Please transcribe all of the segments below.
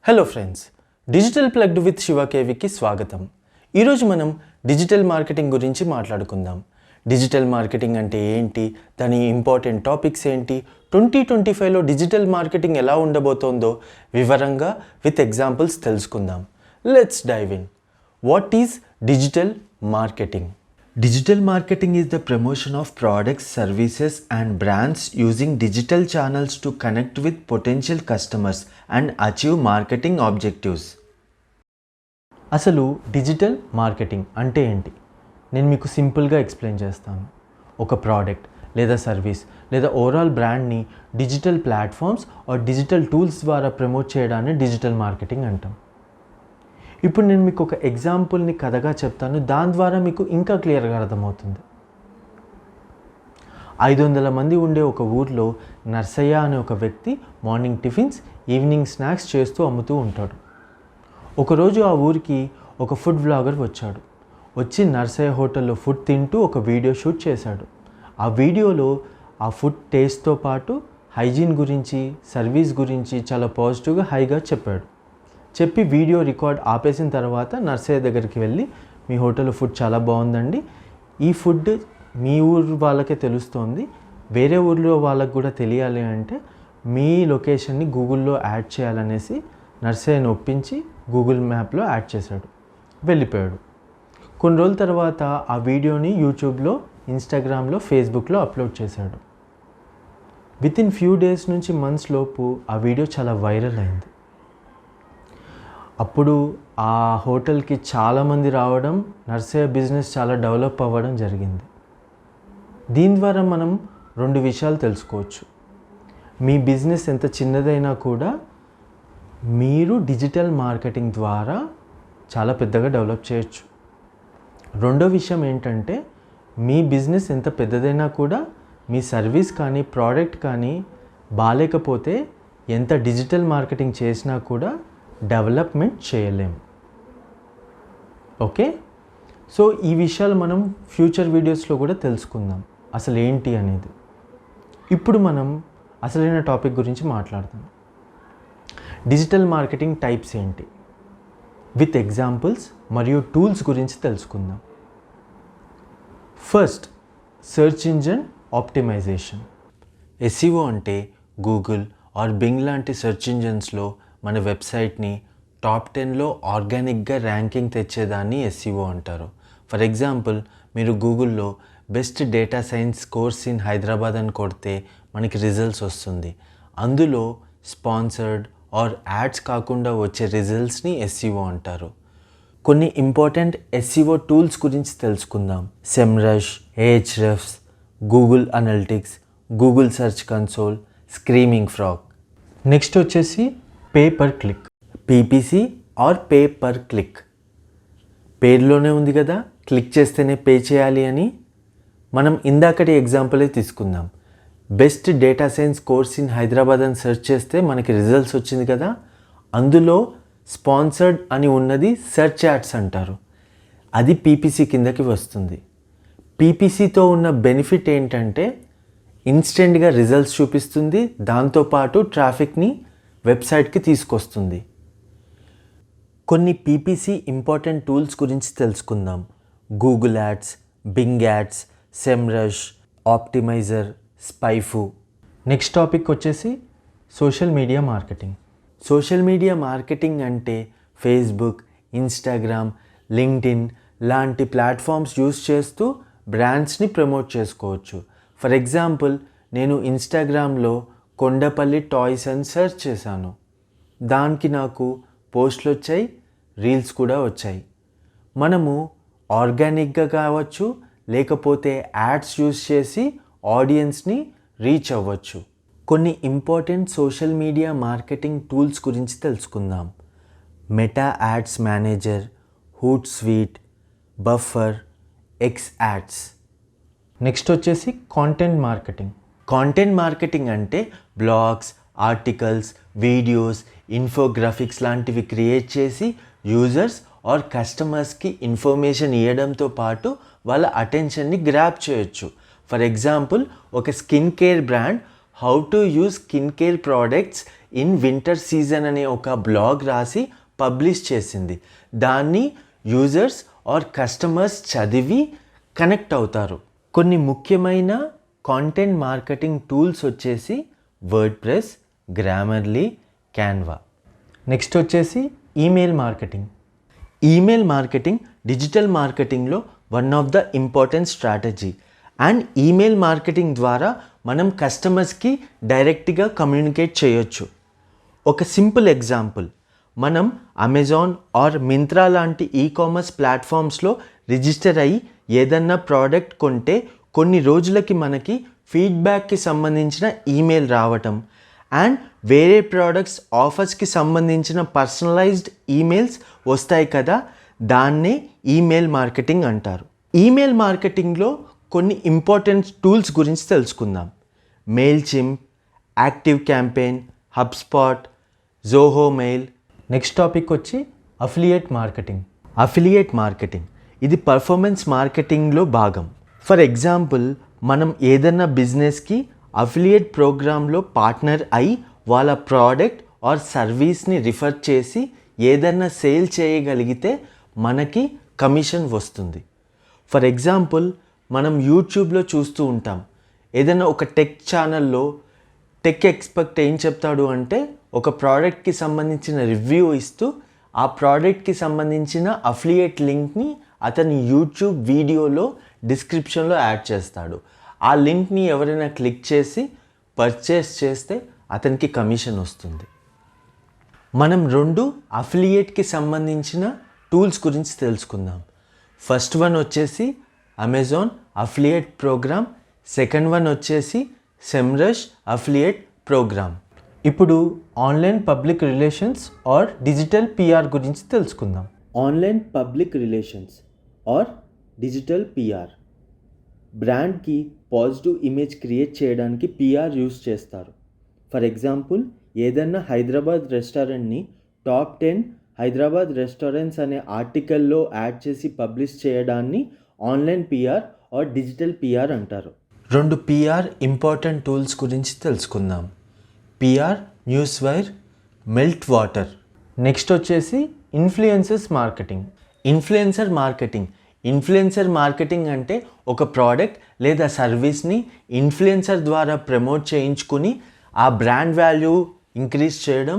Hello friends, digital plugged with Shiva కేవికి స్వాగతం. ఈరోజు మనం డిజిటల్ మార్కెటింగ్ గురించి మాట్లాడుకుందాం. డిజిటల్ మార్కెటింగ్ అంటే ఏంటి, దాని ఇంపార్టెంట్ టాపిక్స్ ఏంటి, 2025లో డిజిటల్ మార్కెటింగ్ ఎలా ఉండబోతోందో వివరంగా విత్ ఎగ్జాంపుల్స్ తెలుసుకుందాం. Let's dive in. What is digital marketing? Digital marketing is the promotion of products, services and brands using digital channels to connect with potential customers and achieve marketing objectives. అసలు digital marketing అంటే ఏంటి? నేను మీకు సింపుల్గా explain చేస్తాను. ఒక product లేదా service లేదా ఓవరాల్ బ్రాండ్ని digital platforms or digital tools ద్వారా ప్రమోట్ చేయడాన్ని డిజిటల్ మార్కెటింగ్ అంటాం. ఇప్పుడు నేను మీకు ఒక ఎగ్జాంపుల్ని కథగా చెప్తాను, దాని ద్వారా మీకు ఇంకా క్లియర్గా అర్థమవుతుంది. 500 మంది ఉండే ఒక ఊర్లో నర్సయ్య అనే ఒక వ్యక్తి మార్నింగ్ టిఫిన్స్, ఈవినింగ్ స్నాక్స్ చేస్తూ అమ్ముతూ ఉంటాడు. ఒకరోజు ఆ ఊరికి ఒక ఫుడ్ వ్లాగర్ వచ్చి నర్సయ్య హోటల్లో ఫుడ్ తింటూ ఒక వీడియో షూట్ చేశాడు. ఆ వీడియోలో ఆ ఫుడ్ టేస్ట్తో పాటు హైజీన్ గురించి, సర్వీస్ గురించి చాలా పాజిటివ్గా హైగా చెప్పి వీడియో రికార్డ్ ఆపేసిన తర్వాత నర్సయ్య దగ్గరికి వెళ్ళి, మీ హోటల్లో ఫుడ్ చాలా బాగుందండి, ఈ ఫుడ్ మీ ఊరు వాళ్ళకే తెలుస్తోంది, వేరే ఊర్లో వాళ్ళకు కూడా తెలియాలి అంటే మీ లొకేషన్ని గూగుల్లో యాడ్ చేయాలనేసి నర్సయ్యని ఒప్పించి గూగుల్ మ్యాప్లో యాడ్ చేశాడు. వెళ్ళిపోయాడు. కొన్ని రోజుల తర్వాత ఆ వీడియోని యూట్యూబ్లో, ఇన్స్టాగ్రామ్లో, ఫేస్బుక్లో అప్లోడ్ చేశాడు. వితిన్ ఫ్యూ డేస్ నుంచి మంత్స్ లోపు ఆ వీడియో చాలా వైరల్ అయింది. అప్పుడు ఆ హోటల్కి చాలామంది రావడం, నర్సయ్య బిజినెస్ చాలా డెవలప్ అవ్వడం జరిగింది. దీని ద్వారా మనం 2 విషయాలు తెలుసుకోవచ్చు. మీ బిజినెస్ ఎంత చిన్నదైనా కూడా మీరు డిజిటల్ మార్కెటింగ్ ద్వారా చాలా పెద్దగా డెవలప్ చేయొచ్చు. రెండో విషయం ఏంటంటే, మీ బిజినెస్ ఎంత పెద్దదైనా కూడా మీ సర్వీస్ కానీ ప్రోడక్ట్ కానీ బాలేకపోతే ఎంత డిజిటల్ మార్కెటింగ్ చేసినా కూడా డెవలప్మెంట్ చేయలేము. ఓకే, సో ఈ విషయాలు మనం ఫ్యూచర్ వీడియోస్లో కూడా తెలుసుకుందాం అసలు ఏంటి అనేది. ఇప్పుడు మనం అసలైన టాపిక్ గురించి మాట్లాడదాం. డిజిటల్ మార్కెటింగ్ టైప్స్ ఏంటి, విత్ ఎగ్జాంపుల్స్ మరియు టూల్స్ గురించి తెలుసుకుందాం. First, search engine optimisation. SEO అంటే గూగుల్ ఆర్ బింగ్ లాంటి సెర్చ్ ఇంజిన్స్లో మన వెబ్సైట్ని టాప్ 10లో ఆర్గానిక్గా ర్యాంకింగ్ తెచ్చేదాన్ని ఎస్ఈఓ అంటారు. ఫర్ ఎగ్జాంపుల్, మీరు గూగుల్లో best data science course in Hyderabad అని కొడితే మనకి రిజల్ట్స్ వస్తుంది. అందులో స్పాన్సర్డ్ ఆర్ యాడ్స్ కాకుండా వచ్చే రిజల్ట్స్ని ఎస్ఈఓ అంటారు. కొన్ని ఇంపార్టెంట్ ఎస్ఈఓ టూల్స్ గురించి తెలుసుకుందాం. Semrush, Ahrefs, Google Analytics, Google Search Console, Screaming Frog. Next వచ్చేసి pay per click, PPC or pay per click. పేరులోనే ఉంది కదా, క్లిక్ చేస్తేనే పే చేయాలి అని. మనం ఇందాకటి ఎగ్జాంపులే తీసుకుందాం. Best data science course in Hyderabad అని సెర్చ్ చేస్తే మనకి రిజల్ట్స్ వచ్చింది కదా, అందులో స్పాన్సర్డ్ అని ఉన్నది సెర్చ్ యాడ్స్ అంటారు. అది పీపీసీ కిందకి వస్తుంది. పీపీసీతో ఉన్న బెనిఫిట్ ఏంటంటే ఇన్స్టెంట్గా రిజల్ట్స్ చూపిస్తుంది, దాంతోపాటు ట్రాఫిక్ని వెబ్సైట్కి తీసుకొస్తుంది. కొన్ని పీపీసీ ఇంపార్టెంట్ టూల్స్ గురించి తెలుసుకుందాం. Google Ads, Bing Ads, Semrush, Optimizer, SpyFu. Next topic వచ్చేసి social media marketing. Social media marketing అంటే ఫేస్బుక్, ఇన్స్టాగ్రామ్, లింక్డ్ఇన్ లాంటి ప్లాట్ఫామ్స్ యూస్ చేస్తూ బ్రాండ్స్ని ప్రమోట్ చేసుకోవచ్చు. ఫర్ ఎగ్జాంపుల్, నేను ఇన్స్టాగ్రామ్లో కొండపల్లి టాయ్స్ అని సెర్చ్ చేశాను. దానికి నాకు పోస్ట్లు వచ్చాయి, రీల్స్ కూడా వచ్చాయి. మనము ఆర్గానిక్గా కావచ్చు, లేకపోతే యాడ్స్ యూస్ చేసి ఆడియన్స్ని రీచ్ అవ్వచ్చు. కొన్ని important social media marketing tools గురించి తెలుసుకుందాం. Meta Ads Manager, Hootsuite, Buffer, X Ads. Next వచ్చేసి కాంటెంట్ మార్కెటింగ్. కాంటెంట్ మార్కెటింగ్ అంటే బ్లాగ్స్, ఆర్టికల్స్, వీడియోస్, ఇన్ఫోగ్రాఫిక్స్ లాంటివి క్రియేట్ చేసి యూజర్స్ ఆర్ కస్టమర్స్కి ఇన్ఫర్మేషన్ ఇవ్వడంతో పాటు వాళ్ళ అటెన్షన్ని గ్రాబ్ చేయొచ్చు. ఫర్ ఎగ్జాంపుల్, ఒక skin care brand how to use skin care products in winter season అనే ఒక బ్లాగ్ రాసి పబ్లిష్ చేసింది. దాన్ని యూజర్స్ ఆర్ కస్టమర్స్ చదివి కనెక్ట్ అవుతారు. కొన్ని ముఖ్యమైన కాంటెంట్ మార్కెటింగ్ టూల్స్ వచ్చేసి వర్డ్ప్రెస్, గ్రామర్లీ, క్యాన్వా. నెక్స్ట్ వచ్చేసి email marketing. Email marketing digital మార్కెటింగ్లో one of the important strategy. And email marketing ద్వారా మనం కస్టమర్స్కి డైరెక్ట్గా కమ్యూనికేట్ చేయొచ్చు. ఒక సింపుల్ ఎగ్జాంపుల్, మనం అమెజాన్ ఆర్ మింత్రా లాంటి ఈకామర్స్ ప్లాట్ఫామ్స్లో రిజిస్టర్ అయ్యి ఏదన్నా ప్రోడక్ట్ కొంటే కొన్ని రోజులకి మనకి ఫీడ్బ్యాక్కి సంబంధించిన ఈమెయిల్ రావటం అండ్ వేరే ప్రోడక్ట్స్ ఆఫర్స్కి సంబంధించిన పర్సనలైజ్డ్ ఈమెయిల్స్ వస్తాయి కదా, దాన్నే ఈమెయిల్ మార్కెటింగ్ అంటారు. ఈమెయిల్ మార్కెటింగ్లో కొన్ని ఇంపార్టెంట్ టూల్స్ గురించి తెలుసుకుందాం. Mailchimp, active campaign, HubSpot, Zoho mail. Next topic వచ్చి అఫిలియేట్ మార్కెటింగ్. అఫిలియేట్ మార్కెటింగ్ ఇది పర్ఫార్మెన్స్ మార్కెటింగ్లో భాగం. ఫర్ ఎగ్జాంపుల్, మనం ఏదన్నా బిజినెస్కి అఫిలియేట్ ప్రోగ్రాంలో పార్ట్నర్ అయి వాళ్ళ ప్రోడక్ట్ ఆర్ సర్వీస్ని రిఫర్ చేసి ఏదన్నా సేల్ చేయగలిగితే మనకి కమిషన్ వస్తుంది. ఫర్ ఎగ్జాంపుల్, మనం యూట్యూబ్లో చూస్తూ ఉంటాం, ఏదైనా ఒక టెక్ ఛానల్లో టెక్ ఎక్స్పర్ట్ ఏం చెప్తాడు అంటే ఒక ప్రోడక్ట్కి సంబంధించిన రివ్యూ ఇస్తూ ఆ ప్రోడక్ట్కి సంబంధించిన అఫిలియేట్ లింక్ని అతని యూట్యూబ్ వీడియోలో డిస్క్రిప్షన్లో యాడ్ చేస్తాడు. ఆ లింక్ని ఎవరైనా క్లిక్ చేసి పర్చేస్ చేస్తే అతనికి కమిషన్ వస్తుంది. మనం 2 అఫిలియేట్కి సంబంధించిన టూల్స్ గురించి తెలుసుకుందాం. ఫస్ట్ వన్ వచ్చేసి Amazon affiliate program, second one వచ్చేసి సెమ్రష్ అఫిలియేట్ ప్రోగ్రామ్. ఇప్పుడు online public relations or digital PR గురించి తెలుసుకుందాం. Online public relations or digital PR బ్రాండ్కి పాజిటివ్ ఇమేజ్ క్రియేట్ చేయడానికి పిఆర్ యూస్ చేస్తారు. ఫర్ ఎగ్జాంపుల్, ఏదన్నా హైదరాబాద్ రెస్టారెంట్ని టాప్ 10 హైదరాబాద్ రెస్టారెంట్స్ అనే ఆర్టికల్లో యాడ్ చేసి పబ్లిష్ చేయడాన్ని online PR or digital PR అంటారు. 2 పిఆర్ ఇంపార్టెంట్ టూల్స్ గురించి తెలుసుకుందాం. PR Newswire, melt water. Next వచ్చేసి ఇన్ఫ్లుయెన్సర్స్ మార్కెటింగ్. ఇన్ఫ్లుయెన్సర్ మార్కెటింగ్ అంటే ఒక ప్రోడక్ట్ లేదా సర్వీస్ని ఇన్ఫ్లుయెన్సర్ ద్వారా ప్రమోట్ చేయించుకుని ఆ బ్రాండ్ వాల్యూ ఇంక్రీజ్ చేయడం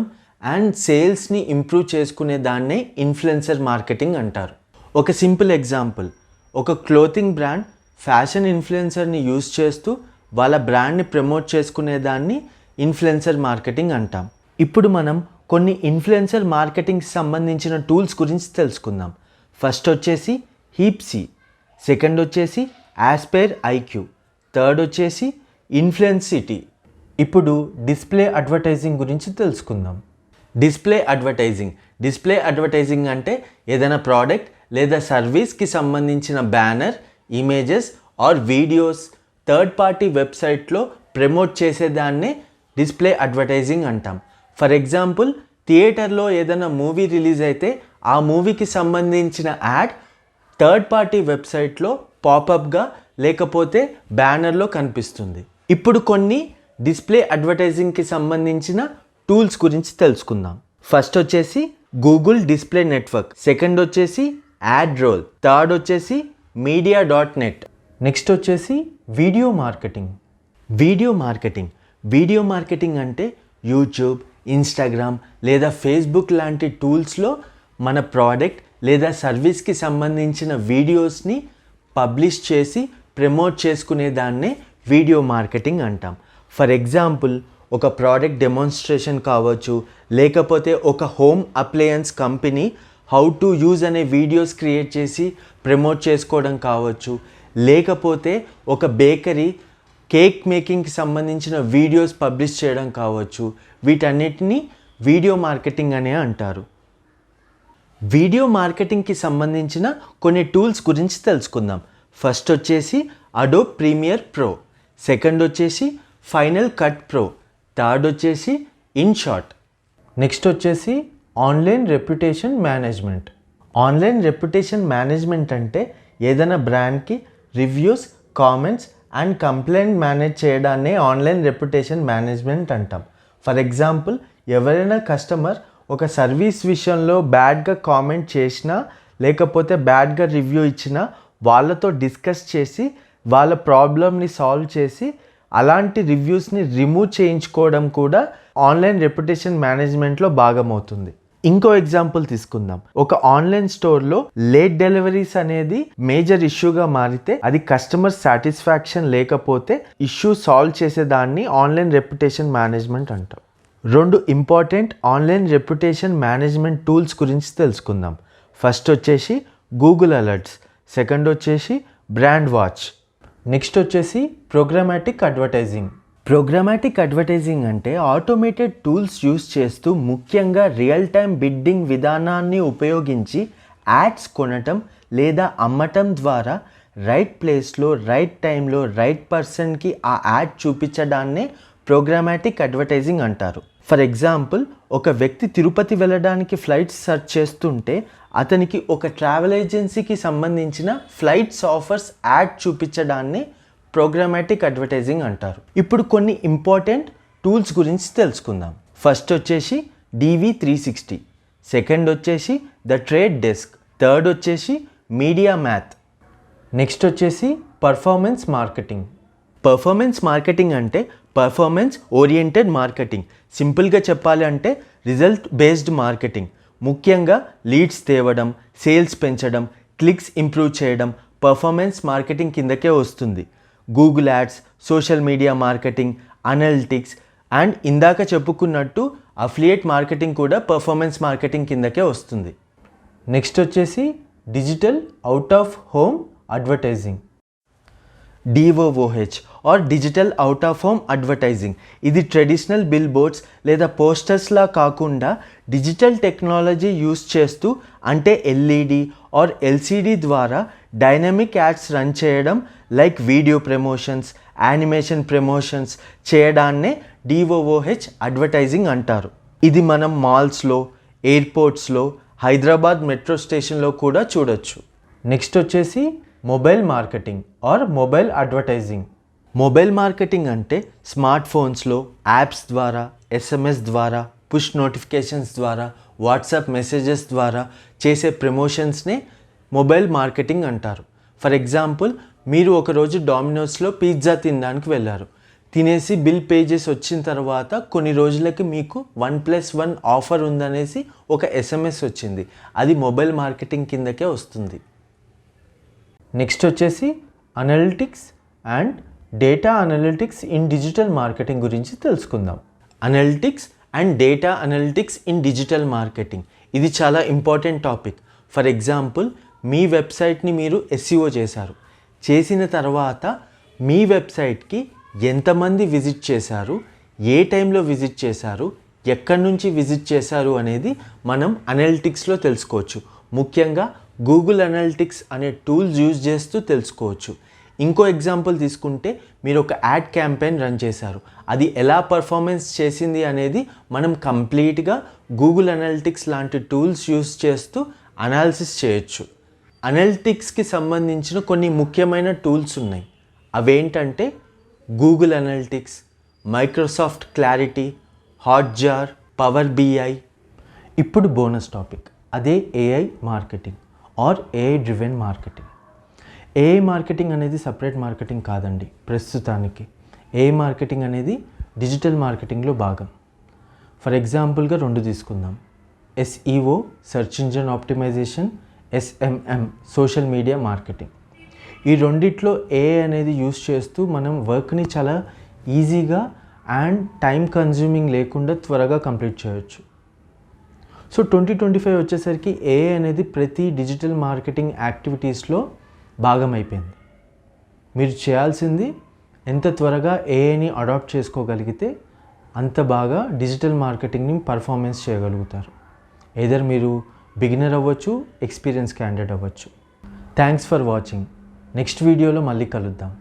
అండ్ సేల్స్ని ఇంప్రూవ్ చేసుకునే దాన్నే ఇన్ఫ్లుయెన్సర్ మార్కెటింగ్ అంటారు. ఒక సింపుల్ ఎగ్జాంపుల్, ఒక క్లోతింగ్ బ్రాండ్ ఫ్యాషన్ ఇన్ఫ్లుయెన్సర్ని యూజ్ చేస్తూ వాళ్ళ బ్రాండ్ని ప్రమోట్ చేసుకునే దాన్ని ఇన్ఫ్లుయెన్సర్ మార్కెటింగ్ అంటాం. ఇప్పుడు మనం కొన్ని ఇన్ఫ్లుయెన్సర్ మార్కెటింగ్కి సంబంధించిన టూల్స్ గురించి తెలుసుకుందాం. ఫస్ట్ వచ్చేసి హీప్సీ, సెకండ్ వచ్చేసి ఆస్పైర్ ఐక్యూ, థర్డ్ వచ్చేసి ఇన్ఫ్లుయెన్సిటీ. ఇప్పుడు డిస్ప్లే అడ్వర్టైజింగ్ గురించి తెలుసుకుందాం. డిస్ప్లే అడ్వర్టైజింగ్ అంటే ఏదైనా ప్రోడక్ట్ లేదా సర్వీస్కి సంబంధించిన banner, images or videos third party వెబ్సైట్లో ప్రమోట్ చేసేదాన్నే డిస్ప్లే అడ్వర్టైజింగ్ అంటాం. ఫర్ ఎగ్జాంపుల్, థియేటర్లో ఏదైనా మూవీ రిలీజ్ అయితే ఆ మూవీకి సంబంధించిన యాడ్ థర్డ్ పార్టీ వెబ్సైట్లో పాపప్గా లేకపోతే బ్యానర్లో కనిపిస్తుంది. ఇప్పుడు కొన్ని డిస్ప్లే అడ్వర్టైజింగ్కి సంబంధించిన టూల్స్ గురించి తెలుసుకుందాం. ఫస్ట్ వచ్చేసి గూగుల్ డిస్ప్లే నెట్వర్క్, సెకండ్ వచ్చేసి యాడ్ రోల్, థర్డ్ వచ్చేసి media.net. నెక్స్ట్ వచ్చేసి వీడియో మార్కెటింగ్ అంటే యూట్యూబ్, ఇన్స్టాగ్రామ్ లేదా ఫేస్బుక్ లాంటి టూల్స్లో మన ప్రోడక్ట్ లేదా సర్వీస్కి సంబంధించిన వీడియోస్ని పబ్లిష్ చేసి ప్రమోట్ చేసుకునే దాన్నే వీడియో మార్కెటింగ్ అంటాం. ఫర్ ఎగ్జాంపుల్, ఒక ప్రోడక్ట్ డెమాన్స్ట్రేషన్ కావచ్చు, లేకపోతే ఒక home appliance company how to use అనే వీడియోస్ క్రియేట్ చేసి ప్రమోట్ చేసుకోవడం కావచ్చు, లేకపోతే ఒక బేకరీ కేక్ మేకింగ్కి సంబంధించిన వీడియోస్ పబ్లిష్ చేయడం కావచ్చు. వీటన్నిటిని వీడియో మార్కెటింగ్ అనే అంటారు. వీడియో మార్కెటింగ్కి సంబంధించిన కొన్ని టూల్స్ గురించి తెలుసుకుందాం. ఫస్ట్ వచ్చేసి అడోబ్ ప్రీమియర్ ప్రో, సెకండ్ వచ్చేసి ఫైనల్ కట్ ప్రో, థర్డ్ వచ్చేసి ఇన్షాట్. నెక్స్ట్ వచ్చేసి ఆన్లైన్ రెప్యుటేషన్ మేనేజ్మెంట్ అంటే ఏదైనా బ్రాండ్కి reviews, comments and complaint manage చేయడాన్ని ఆన్లైన్ రెప్యుటేషన్ మేనేజ్మెంట్ అంటాం. ఫర్ ఎగ్జాంపుల్, ఎవరైనా కస్టమర్ ఒక సర్వీస్ విషయంలో బ్యాడ్గా కామెంట్ చేసినా లేకపోతే బ్యాడ్గా రివ్యూ ఇచ్చినా వాళ్ళతో డిస్కస్ చేసి వాళ్ళ ప్రాబ్లమ్ని సాల్వ్ చేసి అలాంటి రివ్యూస్ని రిమూవ్ చేయించుకోవడం కూడా ఆన్లైన్ రెప్యుటేషన్ మేనేజ్మెంట్లో భాగమవుతుంది. ఇంకో ఎగ్జాంపుల్ తీసుకుందాం. ఒక ఆన్లైన్ స్టోర్లో లేట్ డెలివరీస్ అనేది మేజర్ ఇష్యూగా మారితే అది కస్టమర్ సాటిస్ఫాక్షన్ లేకపోతే ఇష్యూ సాల్వ్ చేసేదాన్ని ఆన్లైన్ రెప్యుటేషన్ మేనేజ్మెంట్ అంటాం. 2 important online reputation management tools గురించి తెలుసుకుందాం. ఫస్ట్ వచ్చేసి గూగుల్ అలర్ట్స్, సెకండ్ వచ్చేసి బ్రాండ్ వాచ్, నెక్స్ట్ వచ్చేసి ప్రోగ్రామాటిక్ అడ్వర్టైజింగ్. ప్రోగ్రామాటిక్ అడ్వర్టైజింగ్ అంటే ఆటోమేటెడ్ టూల్స్ యూస్ చేస్తూ ముఖ్యంగా రియల్ టైం బిడ్డింగ్ విధానాన్ని ఉపయోగించి యాడ్స్ కొనటం లేదా అమ్మటం ద్వారా రైట్ ప్లేస్లో రైట్ టైంలో రైట్ పర్సన్కి ఆ యాడ్ చూపించడాన్నే ప్రోగ్రామాటిక్ అడ్వర్టైజింగ్ అంటారు. ఫర్ ఎగ్జాంపుల్, ఒక వ్యక్తి తిరుపతి వెళ్ళడానికి ఫ్లైట్స్ సెర్చ్ చేస్తుంటే అతనికి ఒక ట్రావెల్ ఏజెన్సీకి సంబంధించిన ఫ్లైట్స్ ఆఫర్స్ యాడ్ చూపించడాన్ని ప్రోగ్రామాటిక్ అడ్వర్టైజింగ్ అంటారు. ఇప్పుడు కొన్ని ఇంపార్టెంట్ టూల్స్ గురించి తెలుసుకుందాం. ఫస్ట్ వచ్చేసి DV360, సెకండ్ వచ్చేసి ద ట్రేడ్ డెస్క్, థర్డ్ వచ్చేసి మీడియా మ్యాథ్, నెక్స్ట్ వచ్చేసి పర్ఫార్మెన్స్ మార్కెటింగ్. పర్ఫార్మెన్స్ మార్కెటింగ్ అంటే పర్ఫార్మెన్స్ ఓరియంటెడ్ మార్కెటింగ్. సింపుల్గా చెప్పాలి అంటే రిజల్ట్ బేస్డ్ మార్కెటింగ్. ముఖ్యంగా లీడ్స్ తేవడం, సేల్స్ పెంచడం, క్లిక్స్ ఇంప్రూవ్ చేయడం పర్ఫార్మెన్స్ మార్కెటింగ్ కిందకే వస్తుంది. Google ads, social media marketing, analytics and ఇందాక చెప్పుకున్నట్టు అఫిలియేట్ మార్కెటింగ్ కూడా పర్ఫార్మెన్స్ మార్కెటింగ్ కిందకే వస్తుంది. నెక్స్ట్ వచ్చేసి digital out of home advertising, DOOH or digital out of home advertising. ఇది ట్రెడిషనల్ బిల్ బోర్డ్స్ లేదా పోస్టర్స్లా కాకుండా డిజిటల్ టెక్నాలజీ యూస్ చేస్తూ అంటే LED ఆర్ LCD ద్వారా డైనమిక్ యాడ్స్ రన్ చేయడం, like video promotions, animation promotions చేయడాన్నే DOOH అడ్వర్టైజింగ్ అంటారు. ఇది మనం మాల్స్లో, ఎయిర్పోర్ట్స్లో, హైదరాబాద్ మెట్రో స్టేషన్లో కూడా చూడొచ్చు. నెక్స్ట్ వచ్చేసి mobile marketing or mobile advertising. Mobile marketing అంటే స్మార్ట్ ఫోన్స్లో యాప్స్ ద్వారా, SMS ద్వారా, పుష్ నోటిఫికేషన్స్ ద్వారా, వాట్సాప్ మెసేజెస్ ద్వారా చేసే ప్రమోషన్స్నే మొబైల్ మార్కెటింగ్ అంటారు. ఫర్ ఎగ్జాంపుల్, మీరు ఒకరోజు డామినోస్లో పిజ్జా తినడానికి వెళ్ళారు. తినేసి బిల్ పే చేసి వచ్చిన తర్వాత కొన్ని రోజులకి మీకు 1+1 ఆఫర్ ఉందనేసి ఒక SMS వచ్చింది. అది మొబైల్ మార్కెటింగ్ కిందకే వస్తుంది. నెక్స్ట్ వచ్చేసి analytics and data analytics in digital marketing గురించి తెలుసుకుందాం. Analytics and data analytics in digital marketing ఇది చాలా ఇంపార్టెంట్ టాపిక్. ఫర్ ఎగ్జాంపుల్, మీ వెబ్సైట్ని మీరు SEO చేశారు. చేసిన తర్వాత మీ వెబ్సైట్కి ఎంతమంది విజిట్ చేశారు, ఏ టైంలో విజిట్ చేశారు, ఎక్కడి నుంచి విజిట్ చేశారు అనేది మనం అనలిటిక్స్లో తెలుసుకోవచ్చు. ముఖ్యంగా గూగుల్ అనలిటిక్స్ అనే టూల్స్ యూజ్ చేస్తూ తెలుసుకోవచ్చు. ఇంకో ఎగ్జాంపుల్ తీసుకుంటే, మీరు ఒక యాడ్ క్యాంపెయిన్ రన్ చేశారు. అది ఎలా పర్ఫార్మెన్స్ చేసింది అనేది మనం కంప్లీట్గా గూగుల్ అనలిటిక్స్ లాంటి టూల్స్ యూజ్ చేస్తూ అనాలిసిస్ చేయొచ్చు. అనలిటిక్స్కి సంబంధించిన కొన్ని ముఖ్యమైన టూల్స్ ఉన్నాయి. అవేంటంటే Google Analytics, Microsoft Clarity, Hotjar, power BI. ఇప్పుడు బోనస్ టాపిక్, అదే AI marketing or AI driven marketing. AI marketing అనేది సపరేట్ మార్కెటింగ్ కాదండి. ప్రస్తుతానికి AI మార్కెటింగ్ అనేది డిజిటల్ మార్కెటింగ్లో భాగం. ఫర్ ఎగ్జాంపుల్గా 2 తీసుకుందాం. SEO, search engine optimization, SMM, social media marketing. ఈ రెండిట్లో AI అనేది యూస్ చేస్తూ మనం వర్క్ని చాలా ఈజీగా అండ్ టైం కన్జ్యూమింగ్ లేకుండా త్వరగా కంప్లీట్ చేయొచ్చు. సో 2025 వచ్చేసరికి AI అనేది ప్రతి డిజిటల్ మార్కెటింగ్ యాక్టివిటీస్లో భాగం అయిపోయింది. మీరు చేయాల్సింది ఎంత త్వరగా AIని అడాప్ట్ చేసుకోగలిగితే అంత బాగా డిజిటల్ మార్కెటింగ్ని పర్ఫార్మెన్స్ చేయగలుగుతారు. ఎయిదర్ మీరు బిగినర్ అవ్వచ్చు, ఎక్స్పీరియన్స్ క్యాండిడేట్ అవ్వచ్చు. Thanks for watching. నెక్స్ట్ వీడియోలో మళ్ళీ కలుద్దాం.